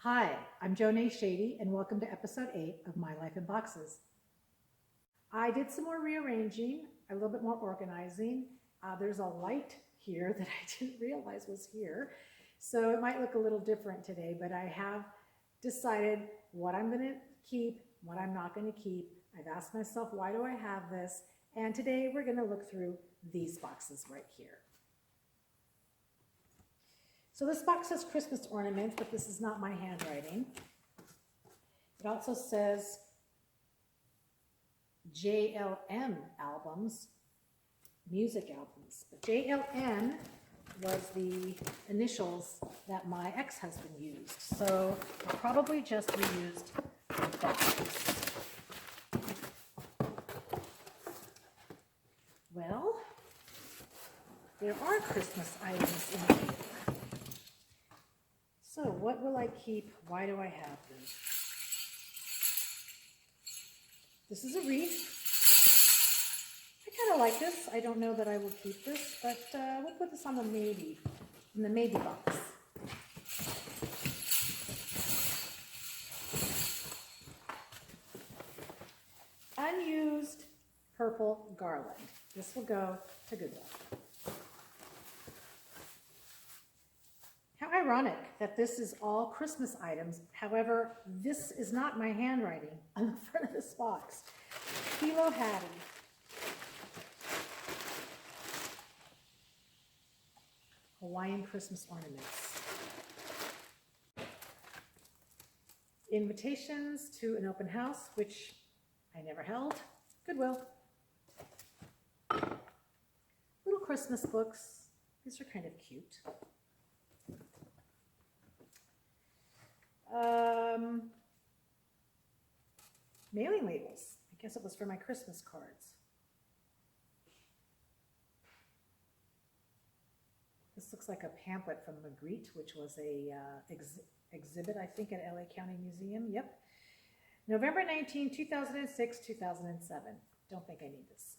Hi, I'm Jonay Shady, and welcome to episode 8 of My Life in Boxes. I did some more rearranging, a little bit more organizing. There's a light here that I didn't realize was here, so it might look a little different today, but I have decided what I'm going to keep, what I'm not going to keep. I've asked myself, why do I have this? And today we're going to look through these boxes right here. So this box says Christmas ornaments, but this is not my handwriting. It also says JLM albums, music albums. But JLM was the initials that my ex-husband used. So I probably just reused the box. Well, there are Christmas items in here. So what will I keep? Why do I have this? This is a wreath. I kind of like this. I don't know that I will keep this, but we'll put this on the maybe, in the maybe box. Unused purple garland. This will go to Goodwill. How ironic that this is all Christmas items. However, this is not my handwriting on the front of this box. Kilo Hattie. Hawaiian Christmas ornaments. Invitations to an open house, which I never held. Goodwill. Little Christmas books. These are kind of cute. Mailing labels. I guess it was for my Christmas cards. This looks like a pamphlet from Magritte, which was a exhibit, I think, at LA County Museum. Yep. November 19, 2006, 2007. Don't think I need this.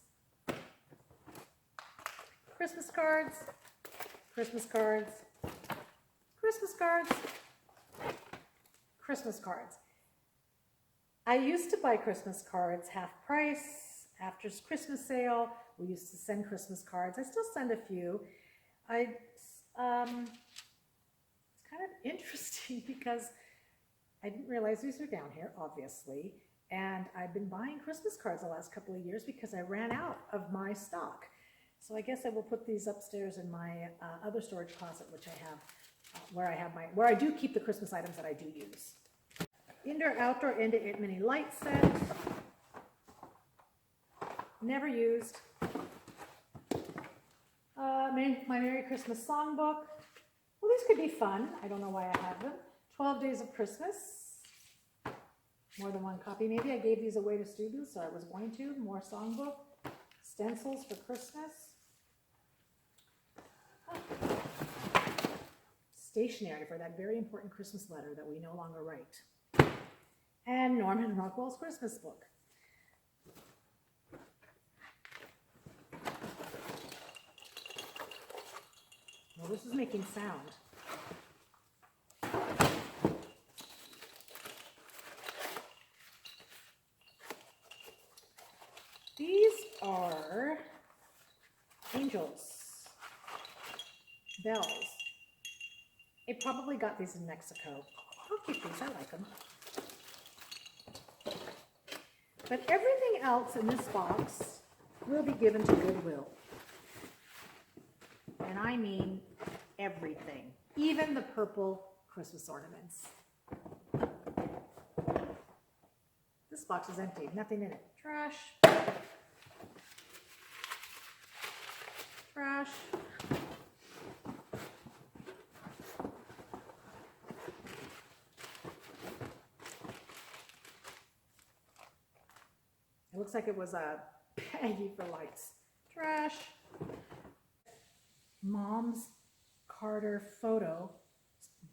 Christmas cards. Christmas cards. Christmas cards. Christmas cards. I used to buy Christmas cards half price after Christmas sale. We used to send Christmas cards. I still send a few. It's kind of interesting because I didn't realize these are down here, obviously. And I've been buying Christmas cards the last couple of years because I ran out of my stock. So I guess I will put these upstairs in my other storage closet, which I have where I do keep the Christmas items that I do use. Indoor, outdoor, mini light set. Never used. My Merry Christmas songbook. Well, these could be fun. I don't know why I have them. 12 Days of Christmas. More than one copy, maybe. I gave these away to students, so I was going to. More songbook. Stencils for Christmas. Stationery for that very important Christmas letter that we no longer write. And Norman Rockwell's Christmas book. Well, this is making sound. These are angels, bells. I probably got these in Mexico. I'll keep these, I like them. But everything else in this box will be given to Goodwill. And I mean everything, even the purple Christmas ornaments. This box is empty, nothing in it. Trash. Trash. It looks like it was a baggie for lights. Trash. Mom's Carter photo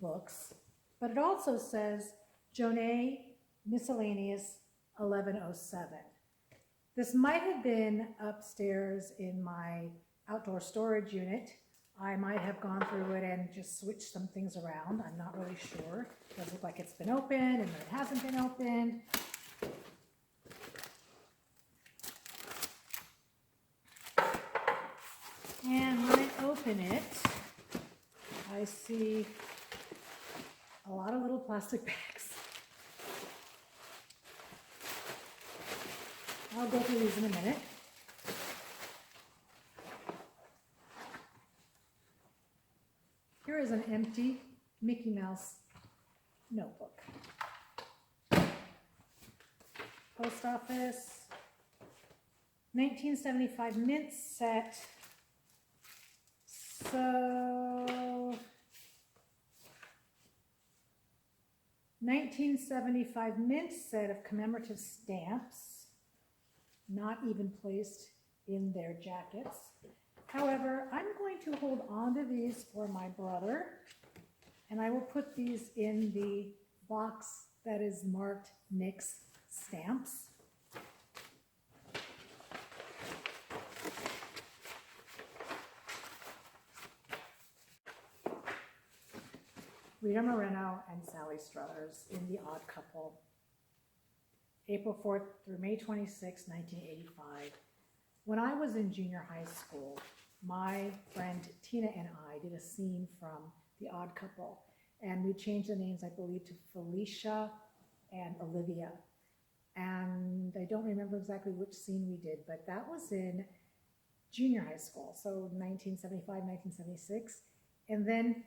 books, but it also says Jonay Miscellaneous 1107. This might have been upstairs in my outdoor storage unit. I might have gone through it and just switched some things around. I'm not really sure. It does look like it's been opened and then it hasn't been opened. And when I open it, I see a lot of little plastic bags. I'll go through these in a minute. Here is an empty Mickey Mouse notebook. Post office, 1975 mint set. So 1975 mint set of commemorative stamps, not even placed in their jackets. However, I'm going to hold on to these for my brother, and I will put these in the box that is marked Nick's Stamps. Rita Moreno and Sally Struthers in The Odd Couple, April 4th through May 26, 1985. When I was in junior high school, my friend Tina and I did a scene from The Odd Couple, and we changed the names, I believe, to Felicia and Olivia. And I don't remember exactly which scene we did, but that was in junior high school, so 1975, 1976. And then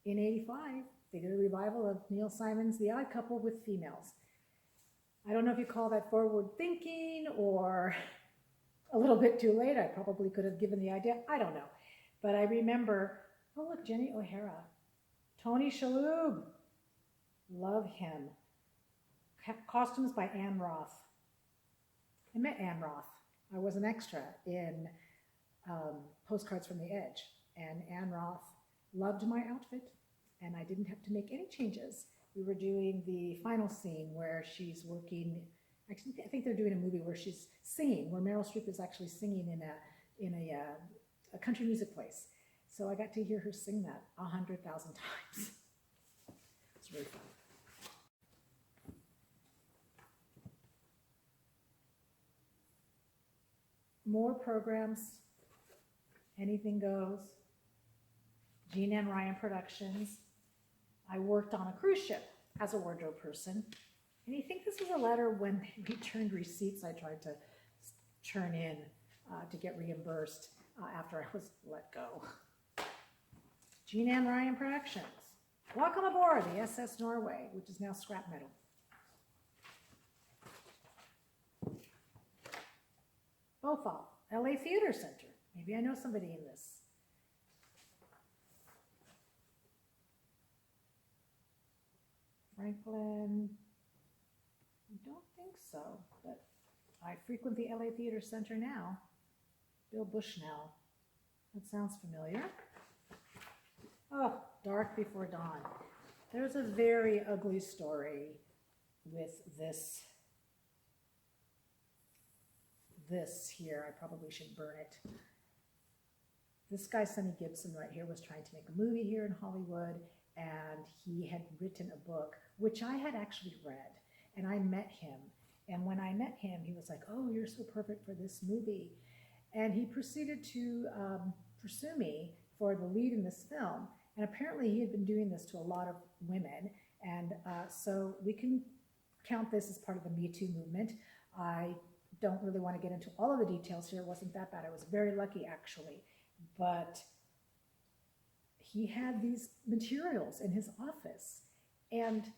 in 85, they did a revival of Neil Simon's The Odd Couple with females. I don't know if you call that forward thinking or a little bit too late. I probably could have given the idea. I don't know. But I remember, oh, look, Jenny O'Hara. Tony Shalhoub. Love him. Costumes by Anne Roth. I met Anne Roth. I was an extra in Postcards from the Edge. And Anne Roth loved my outfit, and I didn't have to make any changes. We were doing the final scene where she's working. Actually, I think they're doing a movie where she's singing, where Meryl Streep is actually singing in a country music place. So I got to hear her sing that 100,000 times. It's really fun. More programs. Anything Goes. Jean Ann Ryan Productions. I worked on a cruise ship as a wardrobe person. And you think this was a letter when they returned receipts I tried to turn in to get reimbursed after I was let go. Jean Ann Ryan Productions. Welcome aboard the SS Norway, which is now scrap metal. BOFA, LA Theater Center. Maybe I know somebody in this. Franklin, I don't think so, but I frequent the LA Theater Center now. Bill Bushnell, that sounds familiar. Oh, Dark Before Dawn. There's a very ugly story with this here. I probably should burn it. This guy, Sonny Gibson, right here, was trying to make a movie here in Hollywood, and he had written a book, which I had actually read, and I met him. And when I met him, he was like, oh, you're so perfect for this movie. And he proceeded to pursue me for the lead in this film. And apparently he had been doing this to a lot of women. And so we can count this as part of the Me Too movement. I don't really want to get into all of the details here. It wasn't that bad. I was very lucky, actually. But he had these materials in his office, and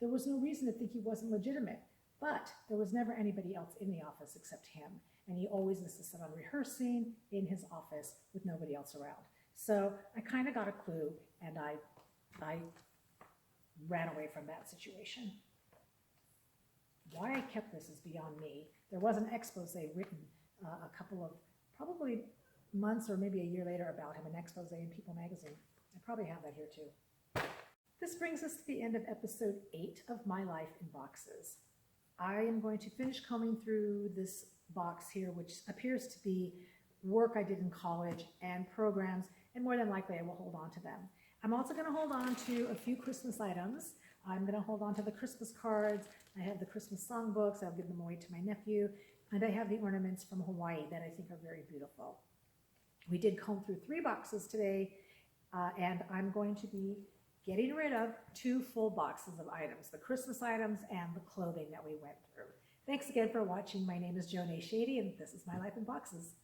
there was no reason to think he wasn't legitimate. But there was never anybody else in the office except him. And he always insisted on rehearsing in his office with nobody else around. So I kind of got a clue, and I ran away from that situation. Why I kept this is beyond me. There was an expose written a couple of probably months or maybe a year later about him, an expose in People magazine. I probably have that here too. This brings us to the end of episode 8 of My Life in Boxes. I am going to finish combing through this box here, which appears to be work I did in college and programs and more than likely I will hold on to them. I'm also going to hold on to a few Christmas items. I'm going to hold on to the Christmas cards. I have the Christmas songbooks. I'll give them away to my nephew. And I have the ornaments from Hawaii that I think are very beautiful. We did comb through 3 boxes today, and I'm going to be getting rid of 2 full boxes of items, the Christmas items and the clothing that we went through. Thanks again for watching. My name is Joan A. Shady, and this is My Life in Boxes.